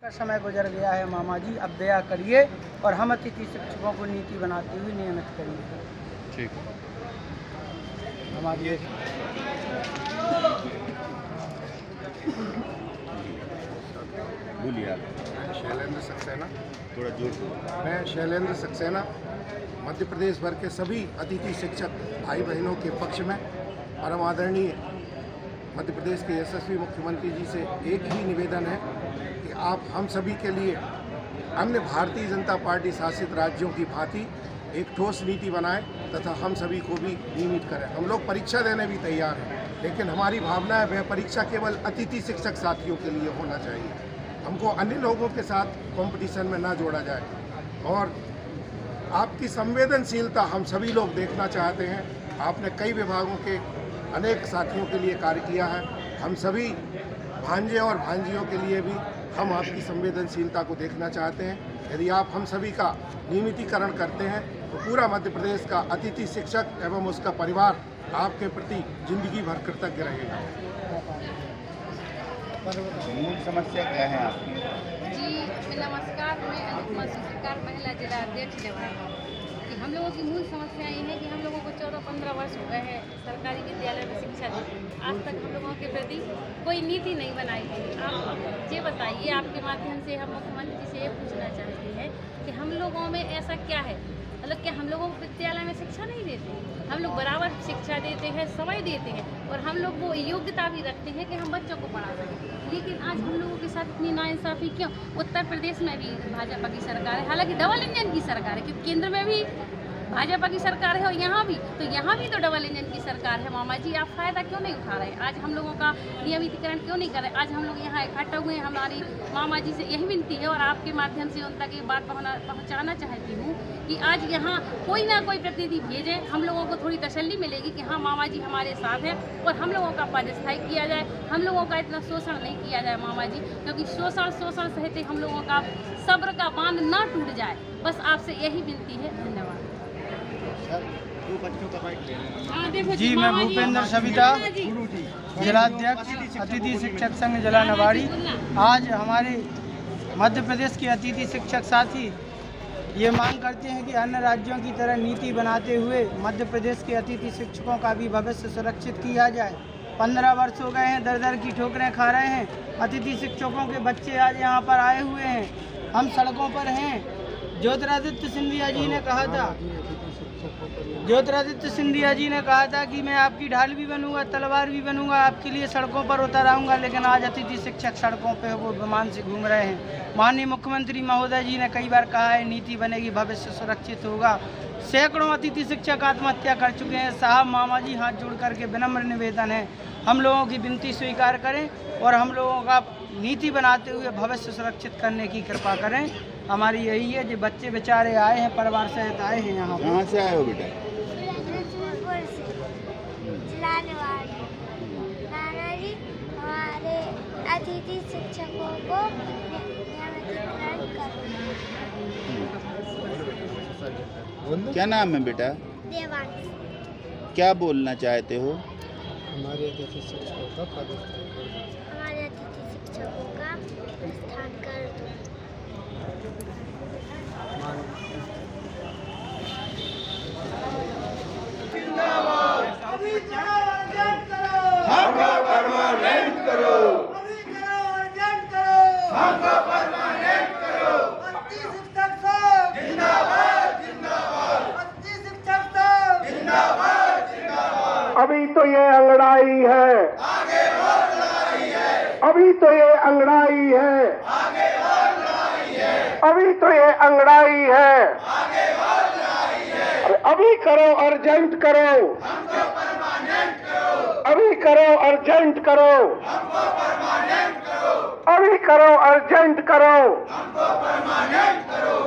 का समय गुजर गया है मामा जी, अब दया करिए और हम अतिथि शिक्षकों को नीति बनाते हुए नियमित करिए। ठीक हमारी बोलिए आप। शैलेंद्र सक्सेना। थोड़ा जोर से। मैं शैलेंद्र सक्सेना मध्य प्रदेश भर के सभी अतिथि शिक्षक भाई बहनों के पक्ष में परम आदरणीय मध्य प्रदेश के यशस्वी मुख्यमंत्री जी से एक ही निवेदन है कि आप हम सभी के लिए अन्य भारतीय जनता पार्टी शासित राज्यों की भांति एक ठोस नीति बनाएं तथा हम सभी को भी नियमित करें। हम लोग परीक्षा देने भी तैयार हैं, लेकिन हमारी भावना है वह परीक्षा केवल अतिथि शिक्षक साथियों के लिए होना चाहिए। हमको अन्य लोगों के साथ कंपटीशन में ना जोड़ा जाए और आपकी संवेदनशीलता हम सभी लोग देखना चाहते हैं। आपने कई विभागों के अनेक साथियों के लिए कार्य किया है। हम सभी भांजे और भांजियों के लिए भी हम आपकी संवेदनशीलता को देखना चाहते हैं। यदि आप हम सभी का नियमितीकरण करते हैं तो पूरा मध्य प्रदेश का अतिथि शिक्षक एवं उसका परिवार आपके प्रति जिंदगी भर कृतज्ञ रहेगा। मूल समस्या क्या है आपकी? जी नमस्कार, मैं अनुपमा सरकार महिला जिला अध्यक्ष जवाहर। कि हम लोगों की मूल समस्या ये है कि हम लोगों को 14-15 वर्ष हो गए हैं सरकारी विद्यालय में शिक्षा देते। आज तक हम लोगों के प्रति कोई नीति नहीं बनाई गई। आप ये बताइए, आपके माध्यम से हम मुख्यमंत्री जी से ये पूछना चाहते हैं कि हम लोगों में ऐसा क्या है, मतलब कि हम लोगों को विद्यालय में शिक्षा नहीं देते। हम लोग बराबर शिक्षा देते हैं, समय देते हैं और हम लोग वो योग्यता भी रखते हैं कि हम बच्चों को पढ़ा सकें। लेकिन आज हम लोगों के साथ इतनी नाइंसाफ़ी क्यों? उत्तर प्रदेश में भी भाजपा की सरकार है, हालांकि डबल इंजन की सरकार है, क्योंकि केंद्र में भी भाजपा की सरकार है और यहाँ भी तो डबल इंजन की सरकार है। मामा जी, आप फ़ायदा क्यों नहीं उठा रहे? आज हम लोगों का नियमितीकरण क्यों नहीं कर रहे? आज हम लोग यहाँ इकट्ठा हुए हैं। हमारी मामा जी से यही विनती है और आपके माध्यम से उन तक ये बात पहुँचाना चाहती हूँ कि आज यहाँ कोई ना कोई प्रतिनिधि भेजें। हम लोगों को थोड़ी तसल्ली मिलेगी कि हाँ, मामा जी हमारे साथ हैं और हम लोगों का पदस्थाई किया जाए। हम लोगों का इतना शोषण नहीं किया जाए मामा जी, क्योंकि शोषण सहते हम लोगों का सब्र का बांध ना टूट जाए। बस आपसे यही विनती है। धन्यवाद। जी, मैं भूपेंद्र सविता, जिलाध्यक्ष अतिथि शिक्षक संघ जिला नवाड़ी। आज हमारे मध्य प्रदेश के अतिथि शिक्षक साथी ये मांग करते हैं कि अन्य राज्यों की तरह नीति बनाते हुए मध्य प्रदेश के अतिथि शिक्षकों का भी भविष्य सुरक्षित किया जाए। 15 वर्ष हो गए हैं, दर दर की ठोकरें खा रहे हैं। अतिथि शिक्षकों के बच्चे आज यहाँ पर आए हुए हैं, हम सड़कों पर हैं। ज्योतिरादित्य सिंधिया जी ने कहा था कि मैं आपकी ढाल भी बनूंगा, तलवार भी बनूंगा, आपके लिए सड़कों पर उतर आऊंगा। लेकिन आज अतिथि शिक्षक सड़कों पे वो विमान से घूम रहे हैं। माननीय मुख्यमंत्री महोदय जी ने कई बार कहा है नीति बनेगी, भविष्य सुरक्षित होगा। सैकड़ों अतिथि शिक्षक आत्महत्या कर चुके हैं। साहब, मामा जी, हाथ जोड़ करके विनम्र निवेदन है, हम लोगों की विनती स्वीकार करें और हम लोगों का नीति बनाते हुए भविष्य सुरक्षित करने की कृपा करें। हमारी यही है। जो बच्चे बेचारे आए हैं, परिवार सहित आए हैं यहाँ। कहाँ से आए हो बेटा? हमारे अतिथि शिक्षकों को नियमितीकरण करो। क्या नाम है बेटा? देवांश। क्या बोलना चाहते हो? हमारे अतिथि शिक्षकों का पदस्थान कर दो। हमको परमानेंट करो, हमको परमानेंट करो। अतिथि शिक्षक संघ जिंदाबाद, जिंदाबाद। अतिथि शिक्षक संघ जिंदाबाद, जिंदाबाद। अभी तो ये अंगड़ाई है, आगे और लड़ाई है। अभी तो ये अंगड़ाई है, आगे और लड़ाई है। अभी तो ये अंगड़ाई है, आगे और लड़ाई है। अभी करो, अर्जेंट करो, हमको परमानेंट करो, अभी करो, अर्जेंट करो, हमको परमानेंट करो, अभी करो, अर्जेंट करो। हमको परमानेंट करो।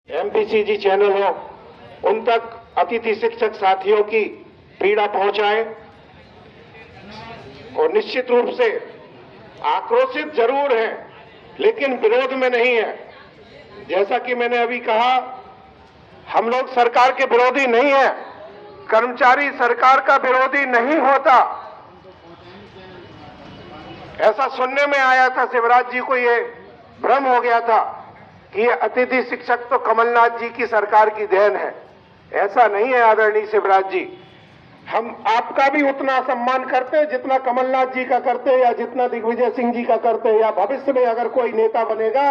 एमपीसीजी चैनल हो, उन तक अतिथि शिक्षक साथियों की पीड़ा पहुंचाएं और निश्चित रूप से आक्रोशित जरूर है, लेकिन विरोध में नहीं है। जैसा कि मैंने अभी कहा, हम लोग सरकार के विरोधी नहीं है, कर्मचारी सरकार का विरोधी नहीं होता, ऐसा सुनने में आया था, शिवराज जी को ये भ्रम हो गया था कि ये अतिथि शिक्षक तो कमलनाथ जी की सरकार की देन है। ऐसा नहीं है आदरणीय शिवराज जी, हम आपका भी उतना सम्मान करते हैं जितना कमलनाथ जी का करते हैं, या जितना दिग्विजय सिंह जी का करते हैं, या भविष्य में अगर कोई नेता बनेगा,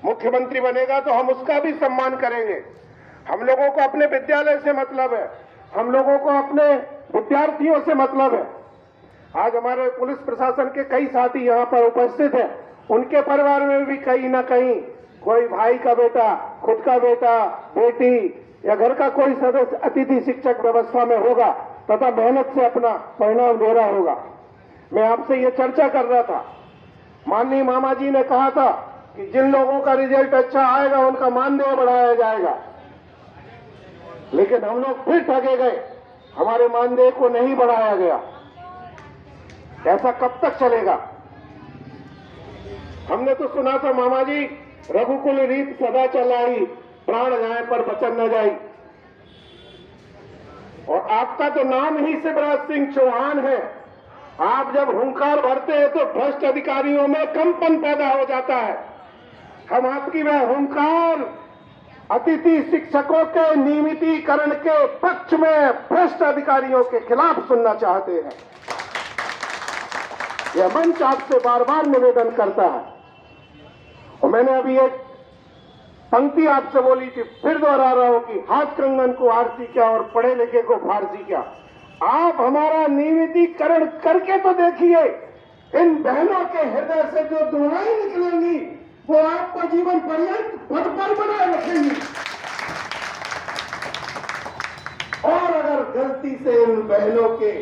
मुख्यमंत्री बनेगा तो हम उसका भी सम्मान करेंगे। हम लोगों को अपने विद्यालय से मतलब है, हम लोगों को अपने विद्यार्थियों से मतलब है। आज हमारे पुलिस प्रशासन के कई साथी यहाँ पर उपस्थित हैं, उनके परिवार में भी कहीं ना कहीं कोई भाई का बेटा, खुद का बेटा, बेटी या घर का कोई सदस्य अतिथि शिक्षक व्यवस्था में होगा तथा मेहनत से अपना परिणाम दे रहा होगा। मैं आपसे ये चर्चा कर रहा था, माननीय मामा जी ने कहा था कि जिन लोगों का रिजल्ट अच्छा आएगा उनका मानदेय बढ़ाया जाएगा, लेकिन हम लोग फिर ठगे गए, हमारे मानदेय को नहीं बढ़ाया गया। ऐसा कब तक चलेगा? हमने तो सुना था मामा जी, रघुकुल रीत सदा चलाई, प्राण जाए पर वचन न जाई। और आपका तो नाम ही शिवराज सिंह चौहान है। आप जब हुंकार भरते हैं तो भ्रष्ट अधिकारियों में कंपन पैदा हो जाता है। हम आपकी वह हुंकार अतिथि शिक्षकों के नियमितीकरण के पक्ष में भ्रष्ट अधिकारियों के खिलाफ सुनना चाहते हैं। यह मंच आपसे बार बार निवेदन करता है। और मैंने अभी एक पंक्ति आपसे बोली थी, फिर दोहरा रहा हूं कि हाथ कंगन को आरती क्या और पढ़े लिखे को फारसी क्या। आप हमारा नियमितीकरण करके तो देखिए, इन बहनों के हृदय से जो दुआएं निकलेंगी वो आपको जीवन पर्यंत पद पर बनाए रखेंगी। और अगर गलती से इन बहनों के,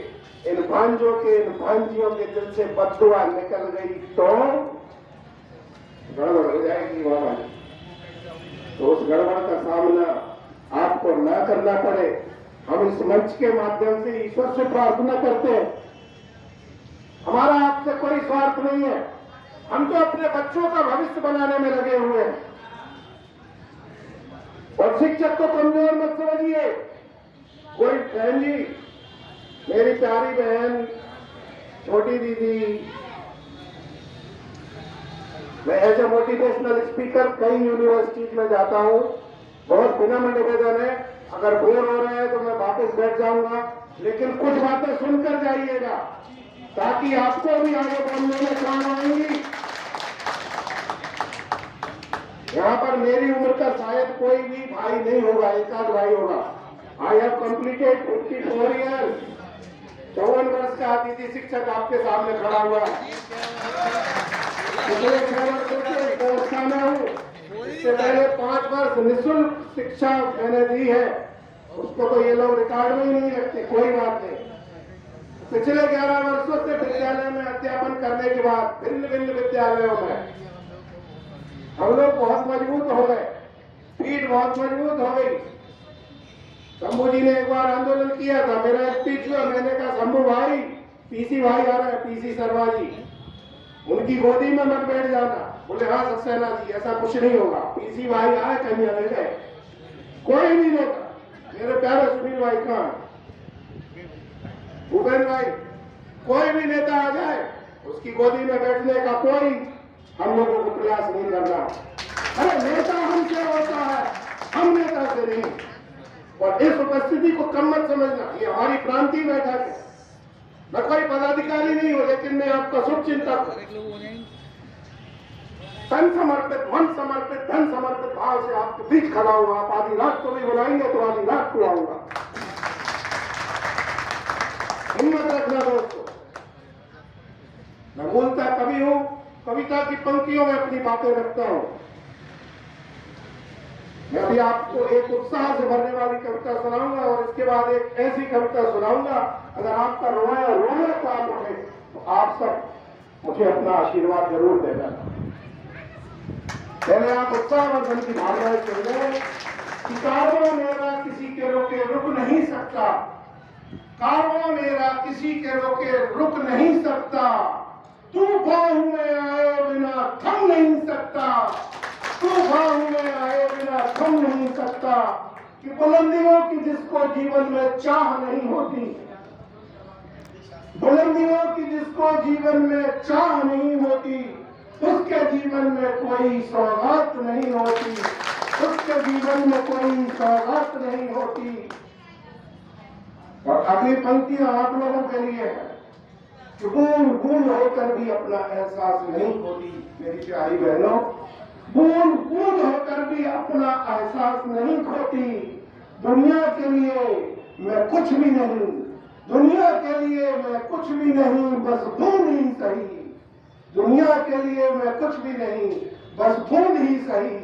इन भांजों के, इन भांजियों के दिल से बददुआ निकल गई तो गड़बड़ हो जाएगी वहां। तो उस गड़बड़ का सामना आपको न करना पड़े, हम इस मंच के माध्यम से ईश्वर से प्रार्थना करते हैं। हमारा आपसे कोई स्वार्थ नहीं है, हम तो अपने बच्चों का भविष्य बनाने में लगे हुए हैं। और शिक्षक को कमजोर मत समझिए। कोई बहन जी, मेरी प्यारी बहन, छोटी दीदी, मैं एज ए मोटिवेशनल स्पीकर कई यूनिवर्सिटीज में जाता हूँ। बहुत विनम्र निवेदन है, अगर बोर हो रहे हैं तो मैं वापस बैठ जाऊंगा, लेकिन कुछ बातें सुनकर जाइएगा ताकि आपको भी आगे बढ़ने में काम आएंगी। यहाँ पर मेरी उम्र का शायद कोई भी भाई नहीं होगा, एक आध भाई होगा। I have completed 54 years. 54 वर्ष का अतिथि शिक्षक आपके सामने खड़ा हुआ है। पिछले 6 वर्षों से व्यवस्था में हूँ। इससे पहले 5 वर्ष निःशुल्क शिक्षा मैंने दी है, उसको तो ये लोग रिकॉर्ड में ही नहीं रखते, कोई बात नहीं। पिछले 11 वर्षों से विद्यालय में अध्यापन करने के बाद भिन्न भिन्न विद्यालयों में हम लोग बहुत मजबूत हो गए, पीठ बहुत मजबूत हो गई। शंभू जी ने एक बार आंदोलन किया था, मेरा स्पीच हुआ, मैंने कहा शंभू भाई, पीसी भाई आ रहा है, पीसी शर्मा जी, उनकी गोदी में मत बैठ जाना। बोले हाँ सक्सेना जी, ऐसा कुछ नहीं होगा। पीसी भाई आए, कहीं अलग गए, कोई नहीं नेता, मेरे प्यारे सुनील भाई कहाँ, भूपेंद्र भाई, कोई भी नेता आ जाए उसकी गोदी में बैठने का कोई हम लोगों को प्रयास नहीं करना। अरे नेता हमसे होता है, हम नेता से नहीं। और इस उपस्थिति को कम मत समझना, ये हमारी प्रांतीय बैठक है। मैं कोई पदाधिकारी नहीं हूं, लेकिन मैं आपका शुभ चिंतक हूं। तन समर्पित, मन समर्पित, धन समर्पित भाव से आपके बीच खड़ा हूं। आप आधी रात को भी बुलाएंगे तो आधी रात को आऊंगा। हिम्मत रखना दोस्तों। मैं बोलता कवि हूं, कविता की पंक्तियों में अपनी बातें रखता हूं। मैं अभी आपको एक उत्साह से भरने वाली कविता सुनाऊंगा और इसके बाद एक ऐसी कविता सुनाऊंगा, अगर आपका रोना काम उठे तो आप सब मुझे अपना आशीर्वाद जरूर देना। पहले आप उत्साहवर्धन की भावनाएं सुन कि कारवां मेरा किसी के रोके रुक नहीं सकता, कारवां मेरा किसी के रोके रुक नहीं सकता, तूफान में आए बिना थम नहीं सकता, तूफान में आए बिना थम नहीं सकता, कि बुलंदियों की जिसको जीवन में चाह नहीं होती, बुलंदियों की जिसको जीवन में चाह नहीं होती, उसके जीवन में कोई सौगात नहीं होती, उसके जीवन में कोई सौगात नहीं होती। और अगली पंक्तियां आप लोगों के लिए है कि बूंद बूंद होकर भी अपना एहसास नहीं खोती। मेरी प्यारी बहनों, बूंद बूंद होकर भी अपना एहसास नहीं खोती। दुनिया के लिए मैं कुछ भी नहीं, दुनिया के लिए मैं कुछ भी नहीं, बस बूंद ही सही। दुनिया के लिए मैं कुछ भी नहीं, बस बूंद ही सही।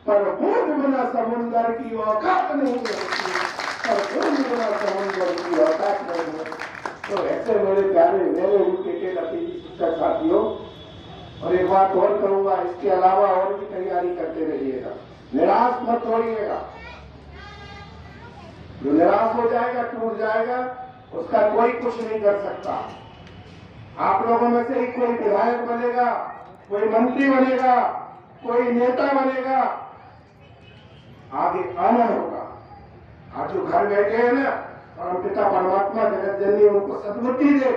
पर बूंद बिना समुंदर की औकात नहीं होती, पर बूंद बिना समुंदर की औकात नहीं होती। तो ऐसे मेरे प्यारे मेरे के नतीजे शिक्षक साथियों, और एक बात और करूंगा, इसके अलावा और भी तैयारी करते रहिएगा, निराश मत होइएगा। जो निराश हो जाएगा, टूट जाएगा, उसका कोई कुछ नहीं कर सकता। आप लोगों में से ही कोई विधायक बनेगा, कोई मंत्री बनेगा, कोई नेता बनेगा, आगे आना होगा। आज जो घर बैठे हैं ना, और पिता परमात्मा जगत जननी उनको सद्बुद्धि दे,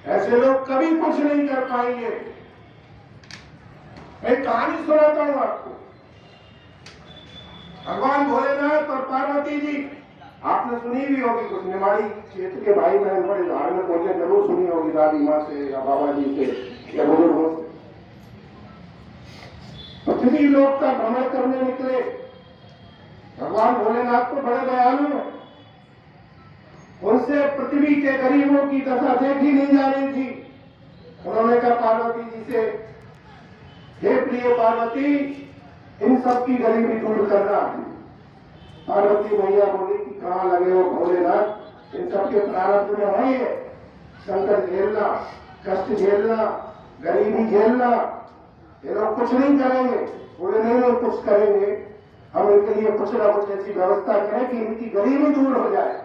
ऐसे लोग कभी कुछ नहीं कर पाएंगे। एक कहानी सुनाता हूं आपको। भगवान भोलेनाथ और पार्वती जी, आपने सुनी भी होगी, कुछ निमाड़ी क्षेत्र के भाई बहन बड़े धार्मिक होते जरूर सुनी होगी, दादी माँ से या बाबा जी से या बुजुर्गों से। पृथ्वी लोक का भ्रमण करने निकले। भगवान भोलेनाथ तो बड़े दयालु हैं, उनसे पृथ्वी के गरीबों की दशा देखी नहीं जा रही थी। उन्होंने कहा पार्वती जी से, हे प्रिय पार्वती, इन सब की गरीबी दूर करना। पार्वती मैया बोली कि कहाँ लगे हो भोलेनाथ, इन सब के प्रारब्ध में है ये संकट झेलना, कष्ट झेलना, गरीबी झेलना। ये लोग कुछ नहीं करेंगे। बोले नहीं कुछ करेंगे, हम इनके लिए कुछ ना कुछ ऐसी व्यवस्था करें कि इनकी गरीबी दूर हो जाए,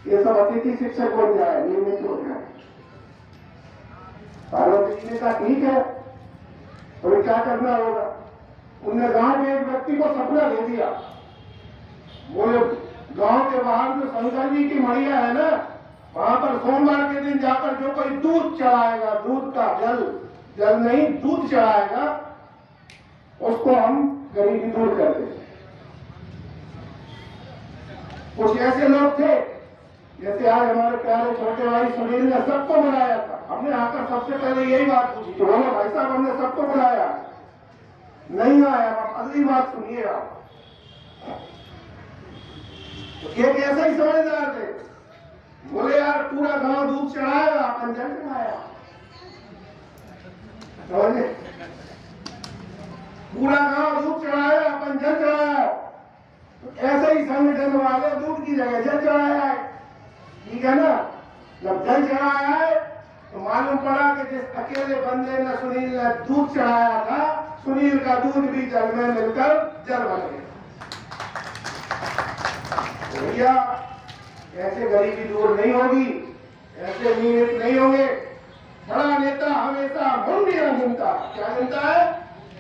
ये सब अतिथि शिक्षक बन जाए, नियमित हो जाए। पार्वती जी ने कहा ठीक है, तो क्या करना होगा। उनने गांव के एक व्यक्ति को सपना दे दिया। बोले गांव के बाहर जो शंकर जी की मड़िया है ना, वहां पर सोमवार के दिन जाकर जो कोई दूध चढ़ाएगा, दूध का जल नहीं दूध चढ़ाएगा, उसको हम गरीबी दूर कर देंगे। कुछ ऐसे लोग थे, जैसे आज हमारे प्यारे छोटे भाई सुनील ने सबको बुलाया था। हमने आकर सबसे पहले यही बात पूछी, तो बोले भाई साहब हमने सबको बुलाया, नहीं आया। आप अगली बात सुनिए। आप तो ये कैसे ही समझदार थे। बोले यार पूरा गांव दूध चढ़ाएगा, अपन जल चढ़ाया, पूरा गांव दूध चढ़ाया, अपन जल चढ़ाया। तो ऐसे ही संगठन वाले दूध की जगह जल चढ़ाया है, ठीक है ना। जब जल चढ़ाया है तो मालूम पड़ा कि जिस अकेले बंदे ने सुनील ने दूध चढ़ाया था, सुनील का दूध भी जल में मिलकर जल बन गया। भैया ऐसे गरीबी दूर नहीं होगी, ऐसे नियमित नहीं होंगे। बड़ा नेता हमेशा मुंडियां गिनता, क्या गिनता है,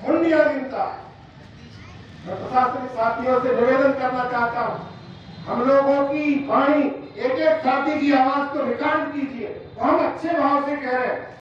मुंडियां गिनता। मैं प्रशासनिक साथियों से निवेदन करना चाहता हूं, हम लोगों की वाणी एक एक साथी की आवाज को रिकॉर्ड कीजिए। हम अच्छे भाव से कह रहे हैं,